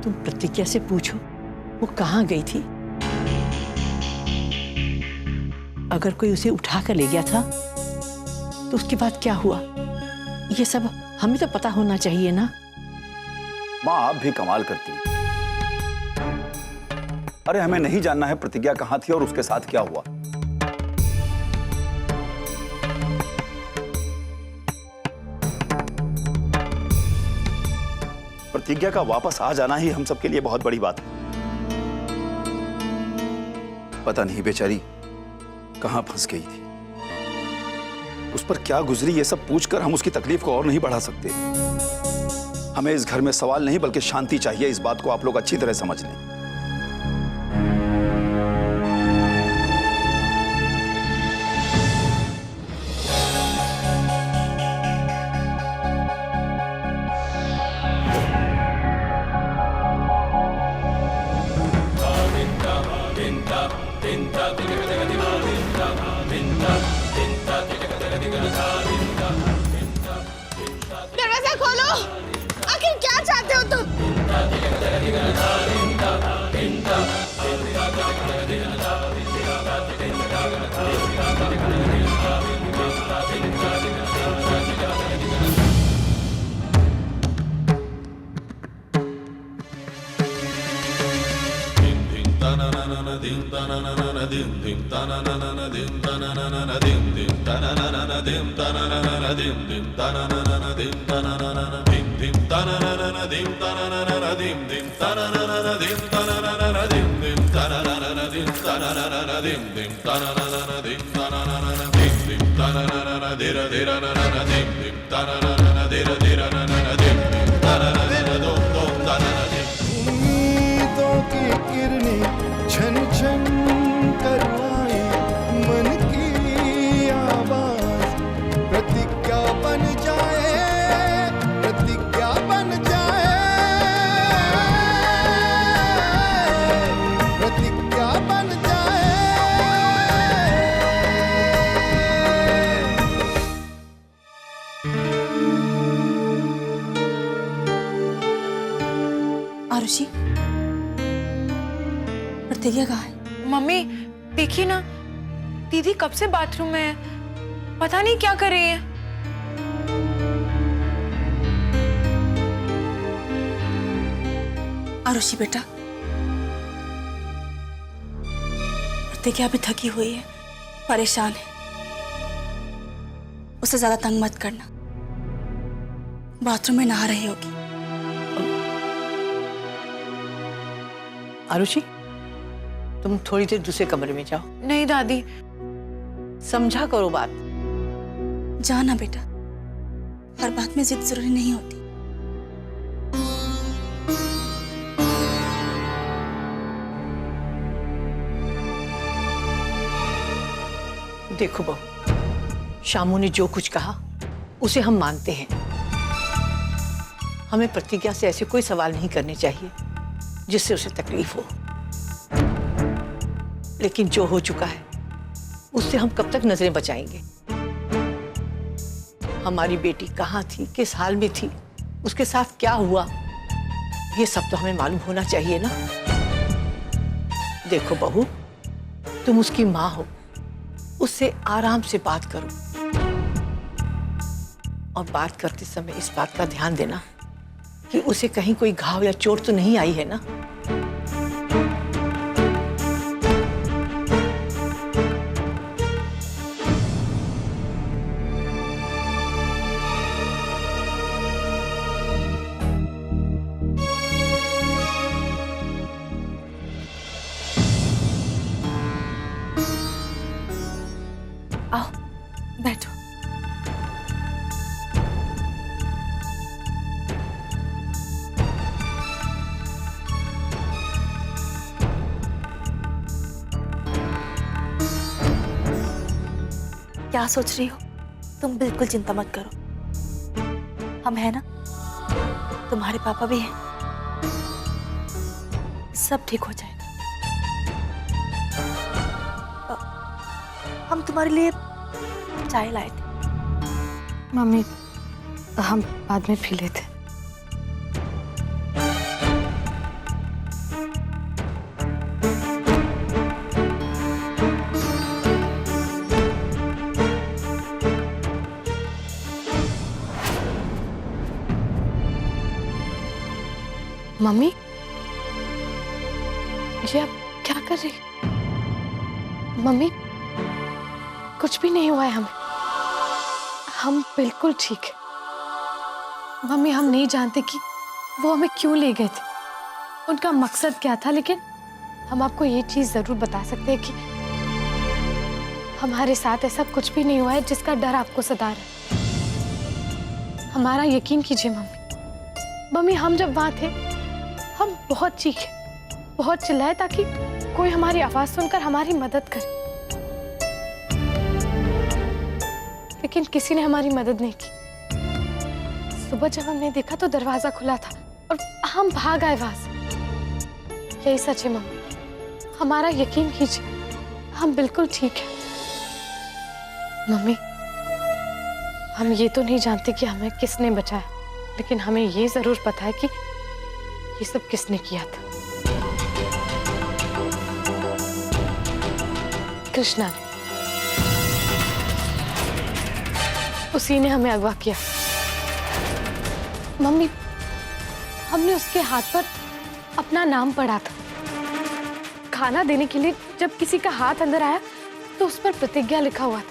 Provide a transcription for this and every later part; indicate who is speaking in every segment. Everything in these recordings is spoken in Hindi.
Speaker 1: तुम प्रतिज्ञा से पूछो वो कहाँ गई थी। अगर कोई उसे उठा कर ले गया था तो उसके बाद क्या हुआ, ये सब हमें तो पता होना चाहिए ना।
Speaker 2: माँ आप भी कमाल करती हैं। अरे हमें नहीं जानना है प्रतिज्ञा कहाँ थी और उसके साथ क्या हुआ। प्रतिज्ञा का वापस आ जाना ही हम सबके लिए बहुत बड़ी बात है। पता नहीं बेचारी कहां फंस गई थी, उस पर क्या गुजरी, ये सब पूछकर हम उसकी तकलीफ को और नहीं बढ़ा सकते। हमें इस घर में सवाल नहीं बल्कि शांति चाहिए। इस बात को आप लोग अच्छी तरह समझ लें।
Speaker 3: दरवाजा खोलो, आखिर क्या चाहते हो तुम?
Speaker 4: उम्मीदों की किरणें छन छन करवाए, मन की आवाज प्रतिज्ञा बन जाए, प्रतिज्ञा बन जाए, प्रतिज्ञा बन जाए।
Speaker 5: आरुषि, प्रतिज्ञा कहाँ है?
Speaker 3: मम्मी देखिए ना, दीदी कब से बाथरूम में है, पता नहीं क्या कर रही है।
Speaker 5: आरुषि बेटा, प्रतिज्ञा भी थकी हुई है, परेशान है, उसे ज्यादा तंग मत करना। बाथरूम में नहा रही होगी।
Speaker 1: आरुषि तुम थोड़ी देर दूसरे कमरे में जाओ।
Speaker 3: नहीं दादी,
Speaker 1: समझा करो बात।
Speaker 5: जाना बेटा, हर बात में जिद जरूरी नहीं होती।
Speaker 1: देखो बहू, शामू ने जो कुछ कहा उसे हम मानते हैं। हमें प्रतिज्ञा से ऐसे कोई सवाल नहीं करने चाहिए जिससे उसे तकलीफ हो। लेकिन जो हो चुका है उससे हम कब तक नजरें बचाएंगे। हमारी बेटी कहाँ थी, किस हाल में थी, उसके साथ क्या हुआ, ये सब तो हमें मालूम होना चाहिए ना। देखो बहू, तुम उसकी माँ हो, उससे आराम से बात करो और बात करते समय इस बात का ध्यान देना कि उसे कहीं कोई घाव या चोट तो नहीं आई है ना।
Speaker 5: आओ बैठो। क्या सोच रही हो? तुम बिल्कुल चिंता मत करो, हम हैं ना, तुम्हारे पापा भी हैं, सब ठीक हो जाएगा। हम तुम्हारे लिए चाय लाए थे।
Speaker 6: मम्मी, हम बाद में पी लेते।
Speaker 3: मम्मी, ये आप क्या कर रही? मम्मी, कुछ भी नहीं हुआ है हमें, हम बिल्कुल ठीक है। मम्मी, हम नहीं जानते कि वो हमें क्यों ले गए थे, उनका मकसद क्या था, लेकिन हम आपको ये चीज जरूर बता सकते हैं कि हमारे साथ ऐसा कुछ भी नहीं हुआ है जिसका डर आपको सता रहा है। हमारा यकीन कीजिए मम्मी। मम्मी, हम जब वहां थे हम बहुत चीखे, बहुत चिल्लाए ताकि कोई हमारी आवाज सुनकर हमारी मदद करे, लेकिन किसी ने हमारी मदद नहीं की। सुबह जब हमने देखा तो दरवाजा खुला था और हम भाग आए वहां से। यही सच है मम्मी, हमारा यकीन कीजिए, हम बिल्कुल ठीक है। मम्मी, हम ये तो नहीं जानते कि हमें किसने बचाया, लेकिन हमें ये जरूर पता है कि ये सब किसने किया था। कृष्णा ने, उसी ने हमें अगवा किया। मम्मी, हमने उसके हाथ पर अपना नाम पढ़ा था। खाना देने के लिए जब किसी का हाथ अंदर आया तो उस पर प्रतिज्ञा लिखा हुआ था।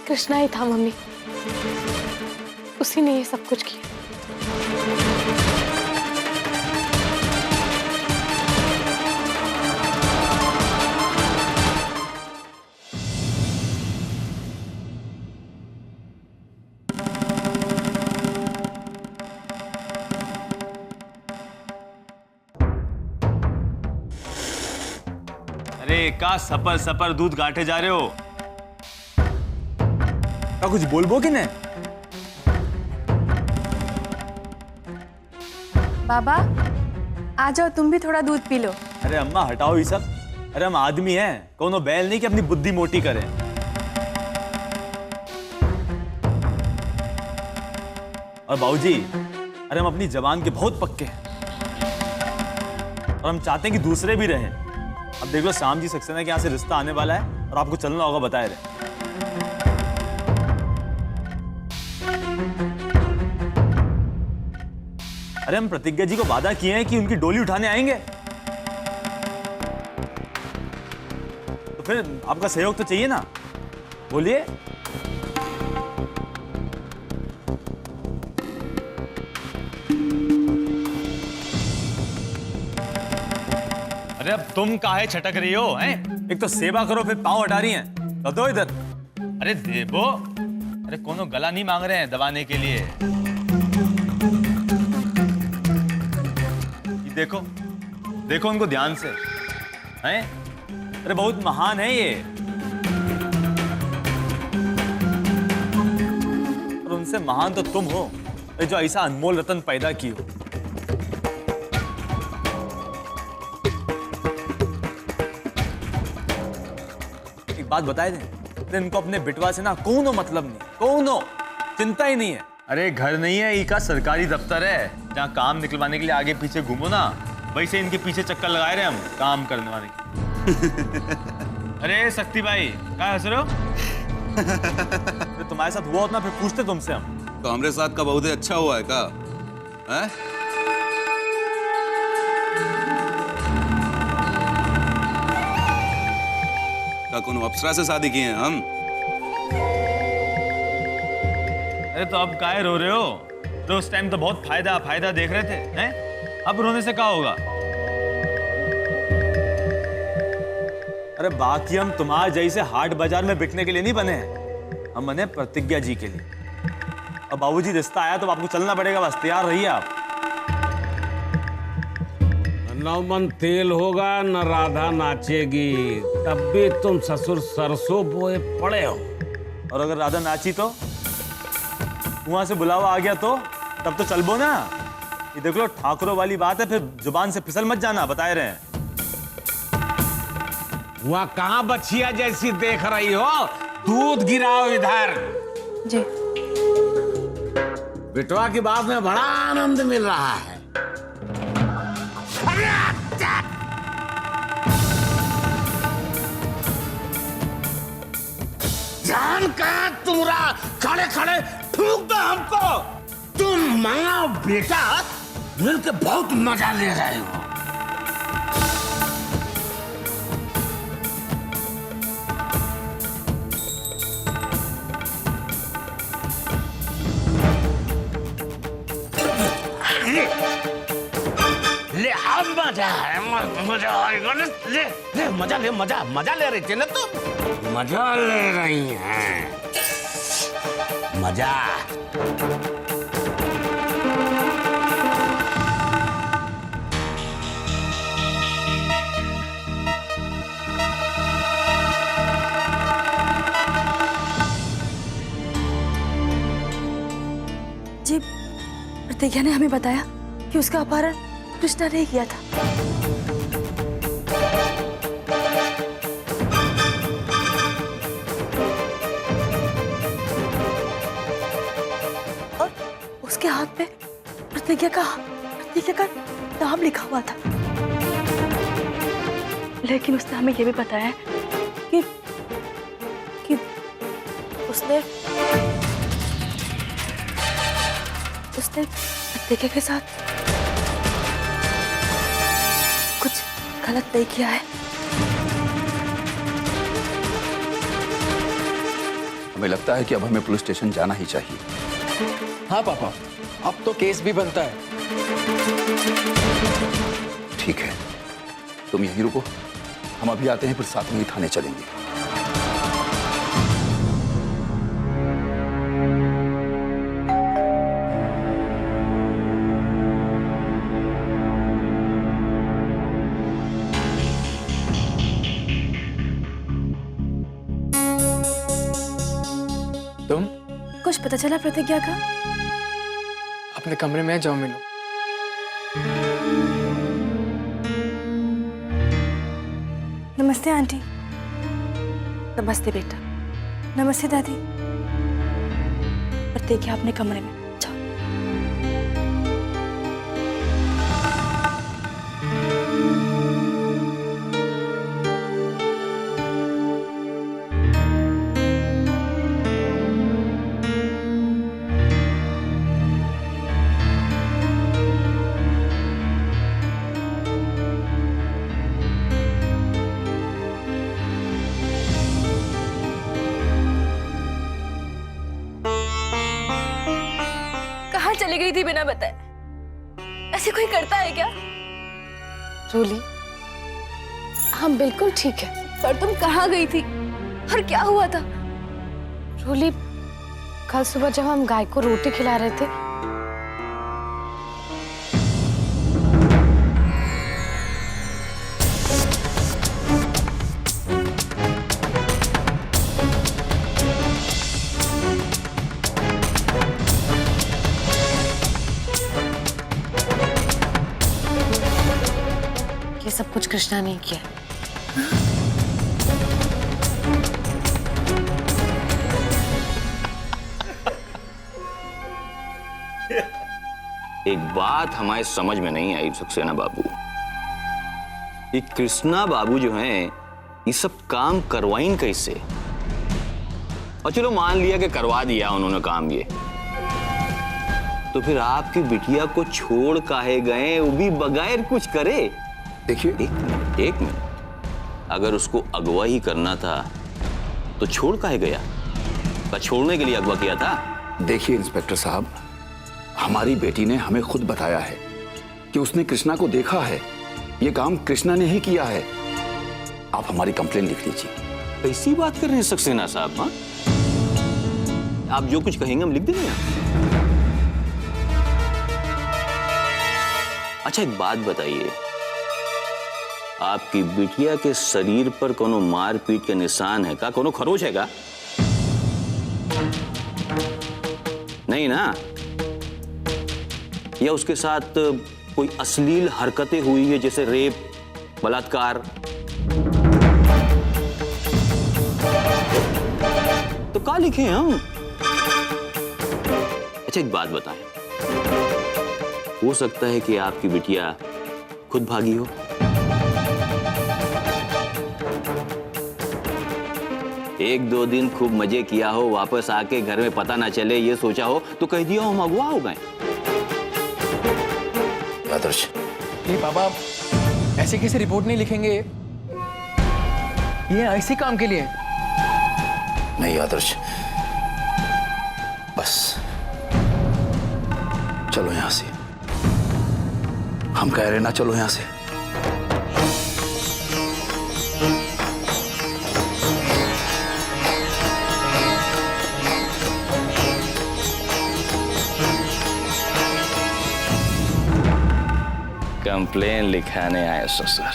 Speaker 3: कृष्णा ही था मम्मी, उसी ने ये सब कुछ किया।
Speaker 6: अरे का सपर सपर दूध गांठे जा रहे हो? का कुछ बोलबो कि नहीं?
Speaker 7: बाबा, आ जाओ, तुम भी थोड़ा दूध पी लो।
Speaker 6: अरे अम्मा हटाओ ये सब। अरे हम आदमी हैं, कोनो बैल नहीं कि अपनी बुद्धि मोटी करें। और बाबूजी, अरे हम अपनी जबान के बहुत पक्के हैं और हम चाहते हैं कि दूसरे भी रहें। अब देख लो, श्याम जी सक्सेना के यहाँ से रिश्ता आने वाला है और आपको चलना होगा, बताए रहे। अरे हम प्रतिज्ञा जी को वादा किए हैं कि उनकी डोली उठाने आएंगे, तो फिर आपका सहयोग तो चाहिए ना, बोलिए। अरे अब तुम काहे छटक रही हो हैं? एक तो सेवा करो, फिर पांव हटा रही हैं। तो दो इधर। अरे देबो, अरे कोनो गला नहीं मांग रहे हैं दबाने के लिए। देखो देखो उनको ध्यान से, हैं? अरे बहुत महान है ये, और उनसे महान तो तुम हो जो ऐसा अनमोल रतन पैदा की हो। एक बात बताए दें, इनको अपने बिटवा से ना कोनो मतलब नहीं, कोनो चिंता ही नहीं है। अरे घर नहीं है, ई का सरकारी दफ्तर है जहाँ काम निकलवाने के लिए आगे पीछे घूमो ना, वैसे इनके पीछे चक्कर लगाए रहे हम काम करने वाले की। अरे शक्ति भाई, क्या हंस रहे हो? तुम्हारे साथ हुआ होता ना, फिर पूछते तुमसे हम।
Speaker 2: तो हमारे साथ का बहुत अच्छा हुआ है का? है? का कोनो अप्सरा से शादी किए हैं हम?
Speaker 6: अरे तो अब काहे रो रहे हो? तो उस टाइम तो बहुत फायदा देख रहे थे, हैं? अब रोने से क्या होगा? अरे बाकी हम तुम्हारे जैसे हाट बाजार में बिकने के लिए नहीं बने हैं, हम बने प्रतिज्ञा जी के लिए। अब बाबूजी रिश्ता आया तो आपको चलना पड़ेगा, बस तैयार रहिए आप।
Speaker 8: न मन तेल होगा न राधा नाचेगी, तब भी तुम ससुर सरसों बोए पड़े हो।
Speaker 6: और अगर राधा नाची तो वहां से बुलावा आ गया तो तब तो चलबो ना। ये देख लो, ठाकुरों वाली बात है, फिर जुबान से फिसल मत जाना, बताए रहे हैं।
Speaker 8: वहाँ कहाँ बछिया जैसी देख रही हो? दूध गिराओ इधर।
Speaker 7: जी।
Speaker 8: बिटवा की बात में बड़ा आनंद मिल रहा है। जान का तुमरा खड़े खड़े ठूक दो हमको। तुम माँ बेटा मिलके बहुत मजा ले रहे हो। ले अब मजा है, मजा आएगा ना। ले ले मजा ले, मजा ले रही थी ना तुम, मजा ले रही हैं, मजा।
Speaker 5: जी, प्रतिज्ञा ने हमें बताया कि उसका अपहरण कृष्णा ने किया था। और उसके हाथ पे प्रतिज्ञा का नाम लिखा हुआ था। लेकिन उसने हमें यह भी बताया कि उसने प्रतिज्ञा के साथ कुछ गलत नहीं किया है।
Speaker 2: हमें लगता है कि अब हमें पुलिस स्टेशन जाना ही चाहिए।
Speaker 9: हाँ पापा, अब तो केस भी बनता है।
Speaker 2: ठीक है, तुम यहीं रुको, हम अभी आते हैं, फिर साथ में ही थाने चलेंगे।
Speaker 9: तुम
Speaker 5: कुछ पता चला प्रतिज्ञा का?
Speaker 9: अपने कमरे में जाओ, मिलो।
Speaker 5: नमस्ते आंटी। नमस्ते बेटा। नमस्ते दादी। प्रतिज्ञा अपने कमरे में जाओ। कहाँ चली गई थी बिना बताए? ऐसे कोई करता है क्या?
Speaker 3: रूली, हम बिल्कुल ठीक है।
Speaker 5: पर तुम कहाँ गई थी और क्या हुआ था?
Speaker 3: रूली, कल सुबह जब हम गाय को रोटी खिला रहे थे, ये सब कुछ कृष्णा ने किया।
Speaker 10: एक बात हमारे समझ में नहीं आई सक्सेना बाबू, ये कृष्णा बाबू जो हैं ये सब काम करवाइन कैसे? और चलो मान लिया कि करवा दिया उन्होंने काम, ये तो फिर आपकी बिटिया को छोड़ काहे गए, वो भी बगैर कुछ करे?
Speaker 2: देखिए,
Speaker 10: एक मिनट, अगर उसको अगवा ही करना था तो छोड़ काहे गया? क्या छोड़ने के लिए अगवा किया था?
Speaker 2: देखिए इंस्पेक्टर साहब, हमारी बेटी ने हमें खुद बताया है कि उसने कृष्णा को देखा है। ये काम कृष्णा ने ही किया है। आप हमारी कंप्लेन लिख लीजिए।
Speaker 10: कैसी बात कर रहे हैं सक्सेना साहब? हाँ, आप जो कुछ कहेंगे हम लिख देंगे। अच्छा एक बात बताइए, आपकी बिटिया के शरीर पर कोनो मारपीट के निशान है का? कोनो खरोच है का? नहीं ना? या उसके साथ कोई अश्लील हरकतें हुई है, जैसे रेप, बलात्कार? तो क्या लिखे हम? अच्छा एक बात बताएं, हो सकता है कि आपकी बिटिया खुद भागी हो? एक दो दिन खूब मजे किया हो, वापस आके घर में पता ना चले ये सोचा हो, तो कह दिया हम अगवा हो गए।
Speaker 2: आदर्श।
Speaker 9: नहीं पापा, ऐसे कैसे रिपोर्ट नहीं लिखेंगे? ये ऐसे काम के लिए।
Speaker 2: नहीं आदर्श, बस चलो यहां से। हम कह रहे ना, चलो यहां से।
Speaker 10: कंप्लेन लिखाने आए ससुर।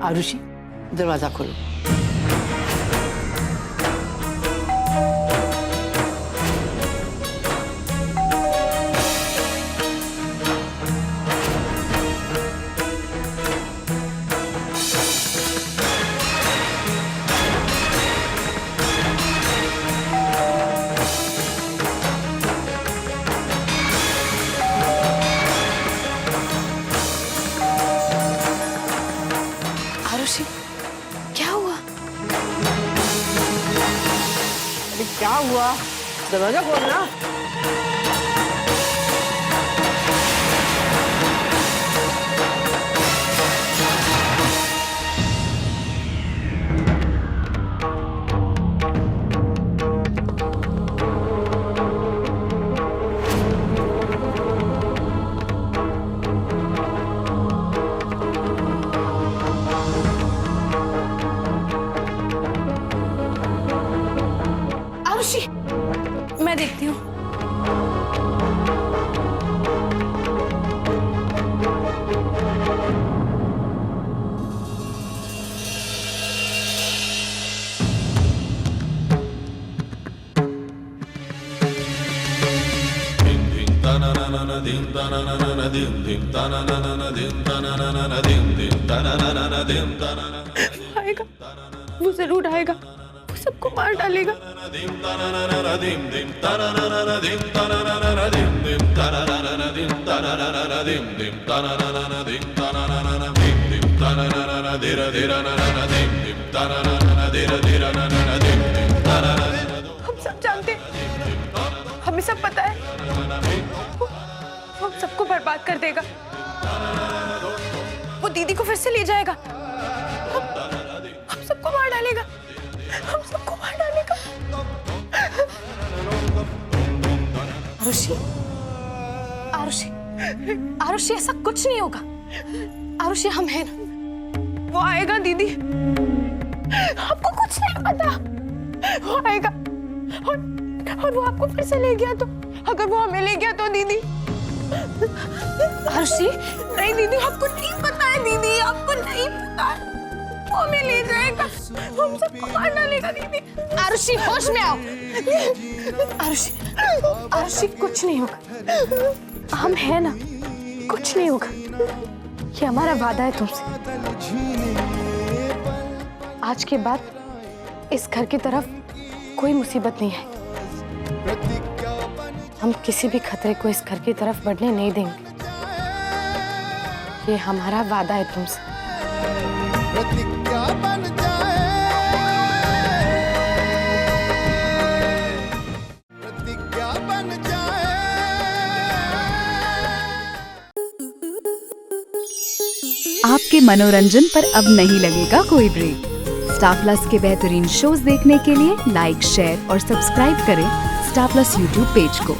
Speaker 1: आरुषि, दरवाजा खोलो।
Speaker 3: आरुषि, क्या हुआ?
Speaker 1: अरे क्या हुआ? दरवाजा खोलना।
Speaker 3: आरुषि, मैं देखती हूँ। आएगा, वो जरूर आएगा, वो सबको मार डालेगा। हम सब जानते हैं, हमें सब पता है, वो हम सबको बर्बाद कर देगा। वो दीदी को फिर से ले जाएगा, हम सबको मार डालेगा, हम सबको मार डालेगा। आरुषि, आरुषि, आरुषि, ऐसा कुछ नहीं होगा। आरुषि, हम हैं ना, वो आएगा दीदी, आपको कुछ नहीं पता, वो आएगा और वो आपको फिर से ले गया तो, अगर वो हमें ले गया तो दीदी। आरुषि, नहीं दीदी, आपको नहीं पता है दीदी, आपको नहीं पता है, वो हमें ले जाएगा, हम सबको मार डालेगा दीदी। आरुषि, होश में आओ। आरुषि, आरुषि, कुछ नहीं होगा, हम हैं ना, कुछ नहीं होगा, ये हमारा वादा है तुमसे। आज के बाद इस घर की तरफ कोई मुसीबत नहीं है, हम किसी भी खतरे को इस घर की तरफ बढ़ने नहीं देंगे, ये हमारा वादा है तुमसे।
Speaker 4: प्रतिज्ञा बन जाए, प्रतिज्ञा बन जाए।
Speaker 11: आपके मनोरंजन पर अब नहीं लगेगा कोई ब्रेक। स्टार प्लस के बेहतरीन शोज देखने के लिए लाइक, शेयर और सब्सक्राइब करें स्टार प्लस यूट्यूब पेज को।